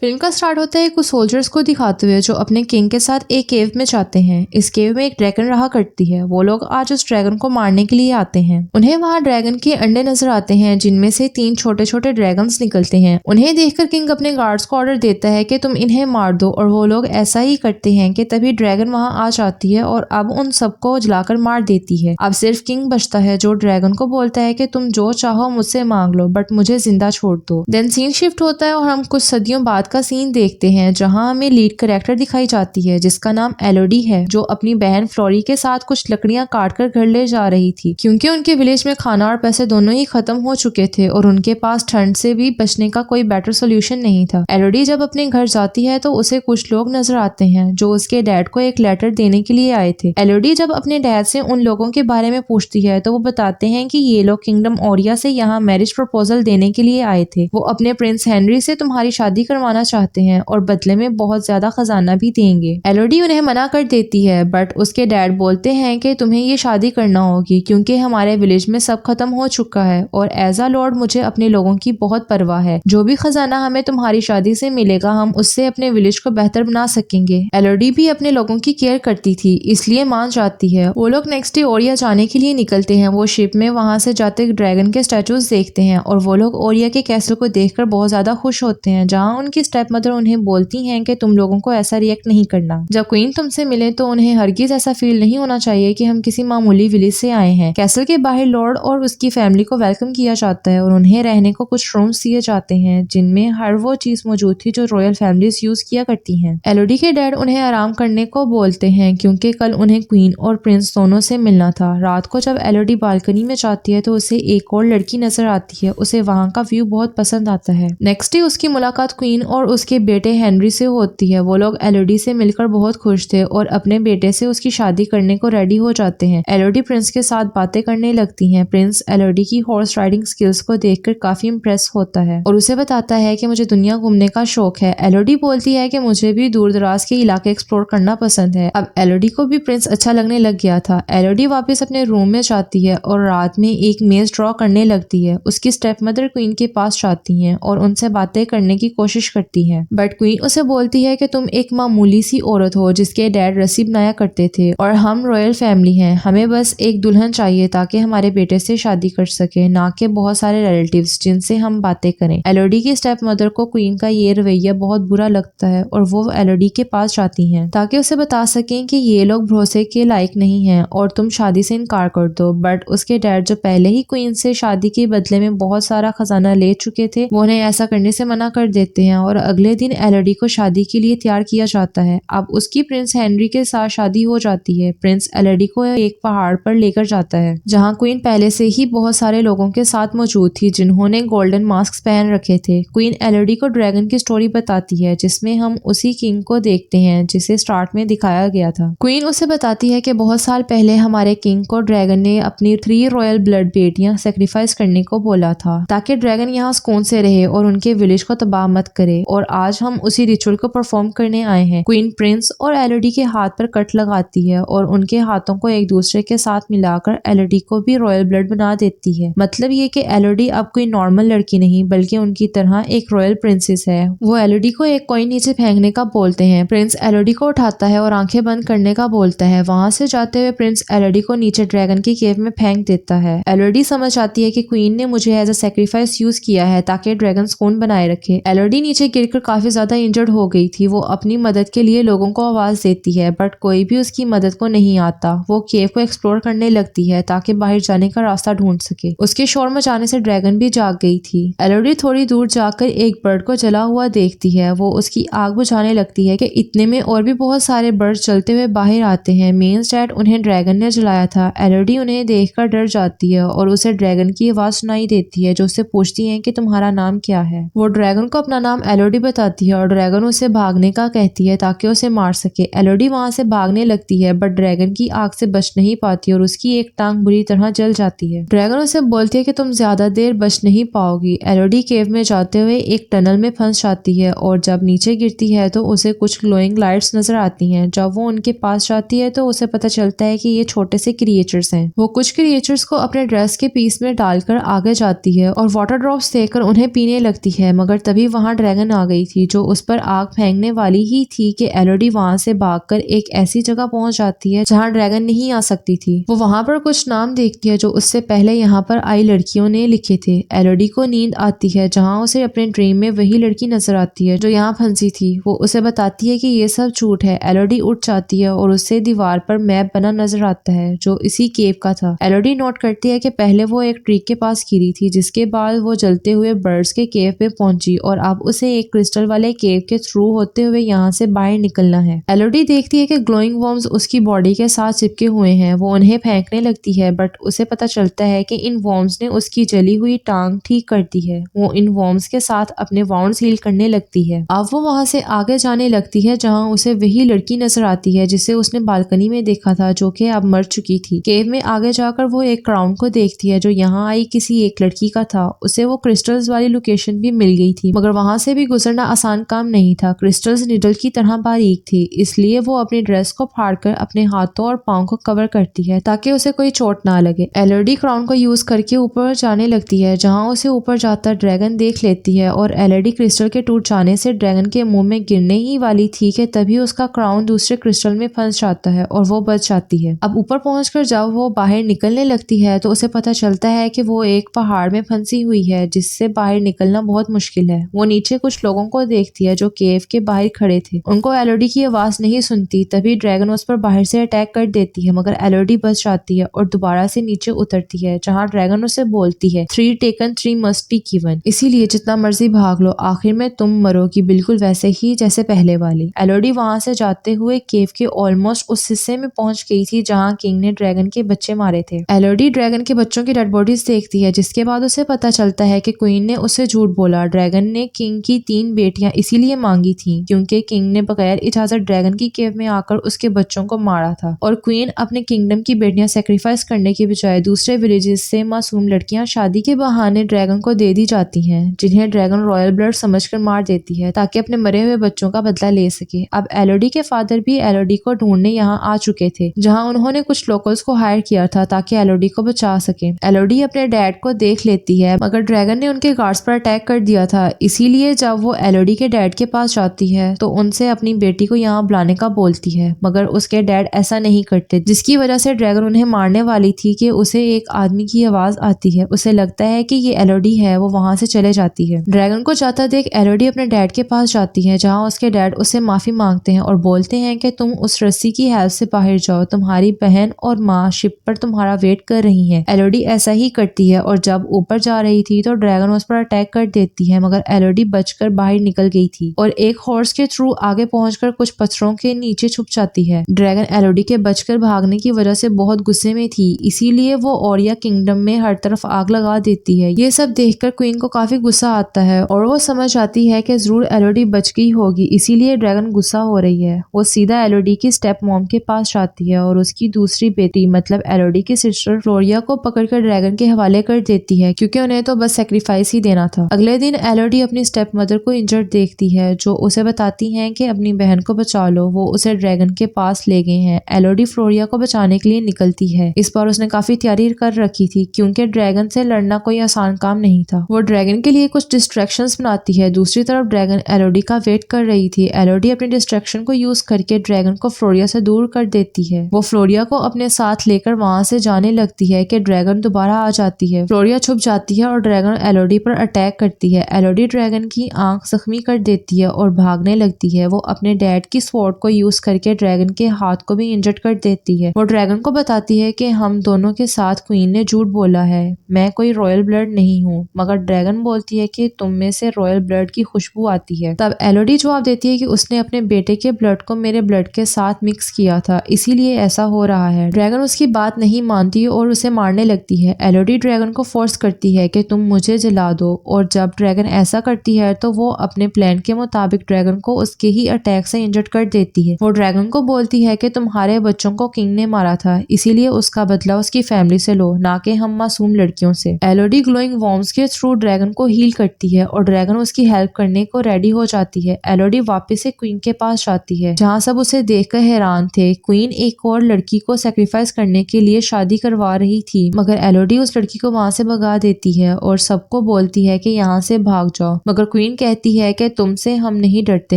Film का start होता है कुछ सोल्जर्स को दिखाते हुए जो अपने किंग के साथ एक केव में जाते हैं। इस केव में एक ड्रैगन रहा करती है। वो लोग आज उस ड्रैगन को मारने के लिए आते हैं। उन्हें वहां ड्रैगन के अंडे नजर आते हैं जिनमें से 3 छोटे छोटे ड्रैगन्स निकलते हैं। उन्हें देखकर किंग अपने गार्ड्स को ऑर्डर देता है कि तुम इन्हें मार दो और वो लोग ऐसा ही करते हैं कि तभी ड्रैगन वहां आ जाती है और अब उन सबको जलाकर मार देती है। अब सिर्फ किंग बचता है जो ड्रैगन को बोलता है कि तुम जो चाहो मुझसे मांग लो बट मुझे जिंदा छोड़ दो। देन सीन शिफ्ट होता है और हम कुछ सदियों बाद का सीन देखते हैं जहां हमें लीड कैरेक्टर दिखाई जाती है जिसका नाम एलोडी है, जो अपनी बहन फ्लोरी के साथ कुछ लकड़ियां काटकर घर ले जा रही थी क्योंकि उनके विलेज में खाना और पैसे दोनों ही खत्म हो चुके थे और उनके पास ठंड से भी बचने का कोई बेटर सोल्यूशन नहीं था। एलोडी जब अपने घर जाती है तो उसे कुछ लोग नजर आते हैं जो उसके डैड को एक लेटर देने के लिए आए थे। एलोडी जब अपने डैड से उन लोगों के बारे में पूछती है तो वो बताते हैं कि ये लोग किंगडम ओरिया से यहाँ मैरिज प्रपोजल देने के लिए आए थे। वो अपने प्रिंस हेनरी से तुम्हारी शादी करवाना चाहते हैं और बदले में बहुत ज्यादा खजाना भी देंगे। एलोडी उन्हें मना कर देती है बट उसके डैड बोलते हैं कि तुम्हें ये शादी करना होगी क्योंकि हमारे विलेज में सब खत्म हो चुका है और एज अ लॉर्ड मुझे अपने लोगों की बहुत परवाह है। जो भी खजाना हमें तुम्हारी शादी से मिलेगा हम उससे अपने विलेज को बेहतर बना सकेंगे। एलोडी भी अपने लोगों की केयर करती थी इसलिए मान जाती है। वो लोग नेक्स्ट डे ओरिया जाने के लिए निकलते हैं। वो शिप में वहां से जाते ड्रैगन के स्टैचूज देखते हैं और वो लोग ओरिया के कैसल को देखकर बहुत ज्यादा खुश होते हैं जहाँ उनकी स्टेप मदर उन्हें बोलती हैं कि तुम लोगों को ऐसा रिएक्ट नहीं करना। जब क्वीन तुमसे मिले तो उन्हें हरगिज ऐसा फील नहीं होना चाहिए कि हम किसी मामूली विलेज से आए हैं। कैसल के बाहर लॉर्ड और उसकी फैमिली को वेलकम किया जाता है और उन्हें रहने को कुछ रूम्स दिए जाते हैं जिनमें हर वो चीज मौजूद थी जो रॉयल फैमिलीज यूज किया करती हैं। एलोडी के डैड उन्हें आराम करने को बोलते हैं क्योंकि कल उन्हें क्वीन और प्रिंस दोनों से मिलना था। रात को जब एलोडी बालकनी में जाती है तो उसे एक और लड़की नजर आती है। उसे वहां का व्यू बहुत पसंद आता है। नेक्स्ट डे उसकी मुलाकात क्वीन और उसके बेटे हेनरी से होती है। वो लोग एलोडी से मिलकर बहुत खुश थे और अपने बेटे से उसकी शादी करने को रेडी हो जाते हैं। एलोडी प्रिंस के साथ बातें करने लगती हैं। प्रिंस एलोडी की हॉर्स राइडिंग स्किल्स को देखकर काफी इम्प्रेस होता है और उसे बताता है कि मुझे दुनिया घूमने का शौक है। एलोडी बोलती है कि मुझे भी दूर दराज के इलाके एक्सप्लोर करना पसंद है। अब एलोडी को भी प्रिंस अच्छा लगने लग गया था। एलोडी वापस अपने रूम में जाती है और रात में एक मेज ड्रॉ करने लगती है। उसकी स्टेप मदर क्वीन के पास जाती हैं और उनसे बातें करने की कोशिश करती है बट क्वीन उसे बोलती है कि तुम एक मामूली सी औरत हो जिसके डैड रस्सी बनाया करते थे और हम रॉयल फैमिली हैं। हमें बस एक दुल्हन चाहिए ताकि हमारे बेटे से शादी कर सके, ना कि बहुत सारे रिलेटिव्स जिनसे हम बातें करें। एलोडी की स्टेप मदर को क्वीन का ये रवैया बहुत बुरा लगता है और वो एलोडी के पास जाती हैं ताकि उसे बता सकें कि ये लोग भरोसे के लायक नहीं हैं और तुम शादी से इनकार कर दो। बट उसके डैड जो पहले ही क्वीन से शादी के बदले में बहुत सारा खजाना ले चुके थे वो उन्हें ऐसा करने से मना कर देते हैं और अगले दिन एलोडी को शादी के लिए तैयार किया जाता है। अब उसकी प्रिंस हेनरी के साथ शादी हो जाती है। प्रिंस एलोडी को एक पहाड़ पर लेकर जाता है जहां क्वीन पहले से ही बहुत सारे लोगों के साथ मौजूद थी जिन्होंने गोल्डन मास्क पहन रखे थे। क्वीन एलोडी को ड्रैगन की स्टोरी बताती है जिसमें हम उसी किंग को देखते हैं जिसे स्टार्ट में दिखाया गया था। क्वीन उसे बताती है कि बहुत साल पहले हमारे किंग को ड्रैगन ने अपनी 3 रॉयल ब्लड बेटियां सेक्रीफाइस करने को बोला था ताकि ड्रैगन यहाँ सुकून से रहे और उनके विलेज को तबाह मत करे और आज हम उसी रिचुअल को परफॉर्म करने आए हैं। क्वीन प्रिंस और एलोडी के हाथ पर कट लगाती है और उनके हाथों को एक दूसरे के साथ मिलाकर एलोडी को भी रॉयल ब्लड बना देती है। मतलब ये कि एलोडी अब कोई नॉर्मल लड़की नहीं बल्कि उनकी तरह एक रॉयल प्रिंसेस है। वो एलोडी को एक कॉइन नीचे फेंकने का बोलते हैं। प्रिंस एलोडी को उठाता है और आंखें बंद करने का बोलता है। वहां से जाते हुए प्रिंस एलोडी को नीचे ड्रैगन की केव में फेंक देता है। एलोडी समझ आती है कि क्वीन ने मुझे एज अ सैक्रिफाइस यूज किया है ताकि ड्रैगन सुकून बनाए रखे। एलोडी नीचे गिरकर काफी ज्यादा इंजर्ड हो गई थी। वो अपनी मदद के लिए लोगों को आवाज देती है बट कोई भी उसकी मदद को नहीं आता। वो केव को एक्सप्लोर करने लगती है ताकि बाहर जाने का रास्ता ढूंढ सके। उसके शोर मचाने से ड्रैगन भी जाग गई थी। एलोडी थोड़ी दूर जाकर एक बर्ड को जला हुआ देखती है। वो उसकी आग बुझाने लगती है कि इतने में और भी बहुत सारे बर्ड चलते हुए बाहर आते हैं। मेन डैड उन्हें ड्रैगन ने जलाया था। एलोडी उन्हें देखकर डर जाती है और उसे ड्रैगन की आवाज सुनाई देती है जो उससे पूछती है कि तुम्हारा नाम क्या है। वो ड्रैगन को अपना नाम एलोडी बताती है और ड्रैगन उसे भागने का कहती है ताकि उसे मार सके। एलोडी वहां से भागने लगती है बट ड्रैगन की आग से बच नहीं पाती और उसकी एक टांग बुरी तरह जल जाती है। ड्रैगन उसे बोलती है कि तुम ज्यादा देर बच नहीं पाओगी। एलोडी केव में जाते हुए एक टनल में फंस जाती है और जब नीचे गिरती है तो उसे कुछ ग्लोइंग लाइट्स नजर आती हैं। जब वो उनके पास जाती है तो उसे पता चलता है कि ये छोटे से क्रिएचर्स हैं। वो कुछ क्रिएचर्स को अपने ड्रेस के पीस में डालकर आगे जाती है और वाटर ड्रॉप्स देकर उन्हें पीने लगती है मगर तभी वहां ड्रैगन ड्रैगन आ गई थी जो उस पर आग फेंकने वाली ही थी कि एलोडी वहां से भागकर एक ऐसी जगह पहुंच जाती है जहां ड्रैगन नहीं आ सकती थी। वो वहां पर कुछ नाम देखती है जो उससे पहले यहाँ पर आई लड़कियों ने लिखे थे। एलोडी को नींद आती है जहाँ उसे अपने ड्रीम में वही लड़की नजर आती है जो यहाँ फंसी थी। वो उसे बताती है कि ये सब झूठ है। एलोडी उठ जाती है और उससे दीवार पर मैप बना नजर आता है जो इसी केव का था। एलोडी नोट करती है कि पहले वो एक ट्री के पास गिरी थी, जिसके बाद वो जलते हुए बर्ड्स के केव पे पहुंची और अब उसे एक क्रिस्टल वाले केव के थ्रू होते हुए यहाँ से बाहर निकलना है। एलोडी देखती है कि ग्लोइंग वर्म्स उसकी बॉडी के साथ चिपके हुए हैं। वो उन्हें फेंकने लगती है बट उसे पता चलता है कि इन वर्म्स ने उसकी जली हुई टांग ठीक कर दी है। वो इन वर्म्स के साथ अपने वाउंड्स हील करने लगती है। अब वो वहां से आगे जाने लगती है जहां उसे वही लड़की नजर आती है जिसे उसने बालकनी में देखा था, जो कि अब मर चुकी थी। केव में आगे जाकर वो एक क्राउन को देखती है जो यहाँ आई किसी एक लड़की का था। उसे वो क्रिस्टल्स वाली लोकेशन भी मिल गई थी, मगर वहां से भी गुजरना आसान काम नहीं था। क्रिस्टल्स निडल की तरह बारीक थी, इसलिए वो अपनी ड्रेस को फाड़कर अपने हाथों और पाँव को कवर करती है ताकि उसे कोई चोट ना लगे। एलोडी क्राउन को यूज करके ऊपर जाने लगती है जहां उसे ऊपर जाता ड्रैगन देख लेती है और एलोडी क्रिस्टल के टूट जाने से ड्रैगन के मुंह में गिरने ही वाली थी कि तभी उसका क्राउन दूसरे क्रिस्टल में फंस जाता है और वो बच जाती है। अब ऊपर पहुंचकर जब वो बाहर निकलने लगती है तो उसे पता चलता है कि वो एक पहाड़ में फंसी हुई है जिससे बाहर निकलना बहुत मुश्किल है। वो नीचे कुछ लोगों को देखती है जो केव के बाहर खड़े थे। उनको एलोडी की आवाज नहीं सुनती, तभी ड्रैगन उस पर बाहर से अटैक कर देती है, मगर एलोडी बच जाती है और दोबारा से नीचे उतरती है जहां ड्रैगन उसे बोलती है 3 टेकन 3 मस्ट बी गिवन, इसीलिए जितना मर्जी भाग लो आखिर में तुम मरोगी बिल्कुल वैसे ही जैसे पहले वाली। एलोडी वहां से जाते हुए केव के ऑलमोस्ट उस हिस्से में पहुंच गई थी जहां किंग ने ड्रैगन के बच्चे मारे थे। एलोडी ड्रैगन के बच्चों की डेड बॉडीज देखती है, जिसके बाद उसे पता चलता है कि क्वीन ने उसे झूठ बोला। ड्रैगन ने किंग की 3 बेटियां इसीलिए मांगी थी क्योंकि किंग ने बगैर इजाजत ड्रैगन की केव में आकर उसके बच्चों को मारा था और क्वीन अपने किंगडम की बेटियां सेक्रीफाइस करने के बजाय दूसरे विलेजेस से मासूम लड़कियां शादी के बहाने ड्रैगन को दे दी जाती हैं, जिन्हें ड्रैगन रॉयल ब्लड समझकर मार देती है ताकि अपने मरे हुए बच्चों का बदला ले सके। अब एलोडी के फादर भी एलोडी को ढूंढने यहाँ आ चुके थे, जहाँ उन्होंने कुछ लोकल्स को हायर किया था ताकि एलोडी को बचा सके। एलोडी अपने डैड को देख लेती है, मगर ड्रैगन ने उनके गार्ड्स पर अटैक कर दिया था, इसीलिए जब वो एलोडी के डैड के पास जाती है तो उनसे अपनी बेटी को यहाँ बुलाने का बोलती है, मगर उसके डैड ऐसा नहीं करते, जिसकी वजह से ड्रैगन उन्हें मारने वाली थी कि उसे एक आदमी की आवाज आती है। उसे लगता है कि ये एलोडी है। वो वहां से चले जाती है। ड्रैगन को जाता देख एलोडी अपने डैड के पास जाती है, जहां उसके डैड उससे माफी मांगते हैं और बोलते हैं कि तुम उस रस्सी की हेल्प से बाहर जाओ, तुम्हारी बहन और माँ शिप पर तुम्हारा वेट कर रही है। एलोडी ऐसा ही करती है और जब ऊपर जा रही थी तो ड्रैगन उस पर अटैक कर देती है, मगर एलोडी बचकर बाहर निकल गई थी और एक हॉर्स के थ्रू आगे पहुंचकर कुछ पत्थरों के नीचे छुप जाती है। ड्रैगन एलोडी के बचकर भागने की वजह से बहुत गुस्से में थी, इसीलिए वो ओरिया किंगडम में हर तरफ आग लगा देती है। ये सब देखकर क्वीन को काफी गुस्सा आता है और वो समझ आती है कि जरूर एलोडी बच गई होगी, इसीलिए ड्रैगन गुस्सा हो रही है। वो सीधा एलोडी की स्टेप मॉम के पास जाती है और उसकी दूसरी बेटी मतलब एलोडी की सिस्टर फ्लोरिया को पकड़कर ड्रैगन के हवाले कर देती है, क्योंकि उन्हें तो बस सेक्रीफाइस ही देना था। अगले दिन एलोडी अपनी स्टेप मदर को इंजर्ड देखती है, जो उसे बताती हैं कि अपनी बहन को बचा लो। वो उसे ड्रैगन के पास ले गए हैं। एलोडी फ्लोरिया को बचाने के लिए निकलती है। इस बार उसने काफी तैयारी कर रखी थी क्योंकि ड्रैगन से लड़ना कोई आसान काम नहीं था। वो ड्रैगन के लिए कुछ डिस्ट्रैक्शंस बनाती है। दूसरी तरफ ड्रैगन एलोडी का वेट कर रही थी। एलोडी अपने डिस्ट्रैक्शन को यूज करके ड्रैगन को फ्लोरिया से दूर कर देती है। वो फ्लोरिया को अपने साथ लेकर वहां से जाने लगती है कि ड्रैगन दोबारा आ जाती है। फ्लोरिया छुप जाती है और ड्रैगन एलोडी पर अटैक करती है। एलोडी ड्रैगन की आंख जख्मी कर देती है और भागने लगती है। वो अपने डैड की स्वॉर्ड को यूज करके ड्रैगन के हाथ को भी इंजर्ड कर देती है। वो ड्रैगन को बताती है कि हम दोनों के साथ क्वीन ने झूठ बोला है, मैं कोई रॉयल ब्लड नहीं हूँ, मगर ड्रैगन बोलती है कि तुम में से रॉयल ब्लड की खुशबू आती है। तब एलोडी जवाब देती है कि उसने अपने बेटे के ब्लड को मेरे ब्लड के साथ मिक्स किया था, इसीलिए ऐसा हो रहा है। ड्रैगन उसकी बात नहीं मानती और उसे मारने लगती है। एलोडी ड्रैगन को फोर्स करती है कि तुम मुझे जला दो, और जब ड्रैगन ऐसा करती है तो वो अपने प्लान के मुताबिक ड्रैगन को उसके ही अटैक से इंजर्ड कर देती है। वो ड्रैगन को बोलती है कि तुम्हारे बच्चों को किंग ने मारा था, इसीलिए उसका बदला उसकी फैमिली से लो, ना कि हम मासूम लड़कियों से। एलोडी ग्लोइंग वॉर्म्स के थ्रू ड्रैगन को हील करती है और ड्रैगन उसकी हेल्प करने को रेडी हो जाती है। एलोडी वापस से क्वीन के पास जाती है, जहाँ सब उसे देखकर हैरान थे। क्वीन एक और लड़की को सेक्रीफाइस करने के लिए शादी करवा रही थी, मगर एलोडी उस लड़की को वहां से भगा देती है और सबको बोलती है कि यहाँ से भाग जाओ। मगर क्वीन कहती है कि तुमसे हम नहीं डरते।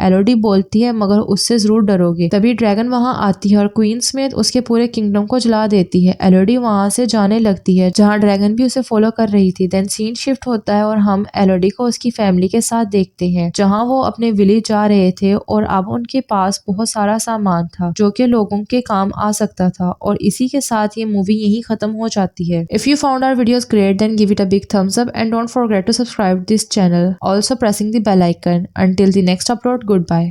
एलोडी बोलती है मगर उससे जरूर डरोगे। तभी ड्रैगन वहाँ आती है और क्वीन स्मिथ उसके पूरे किंगडम को जला देती है। एलोडी वहाँ से जाने लगती है जहाँ ड्रैगन भी उसे फॉलो कर रही थी। देन सीन शिफ्ट होता है और हम एलोडी को उसकी फैमिली के साथ देखते हैं जहाँ वो अपने विलेज जा रहे थे और अब उनके पास बहुत सारा सामान था जो कि लोगों के काम आ सकता था। और इसी के साथ ये मूवी यही खत्म हो जाती है। If you found our videos great then give it a big thumbs up and don't forget to subscribe this channel, also pressing the bell icon. Until the next upload, goodbye.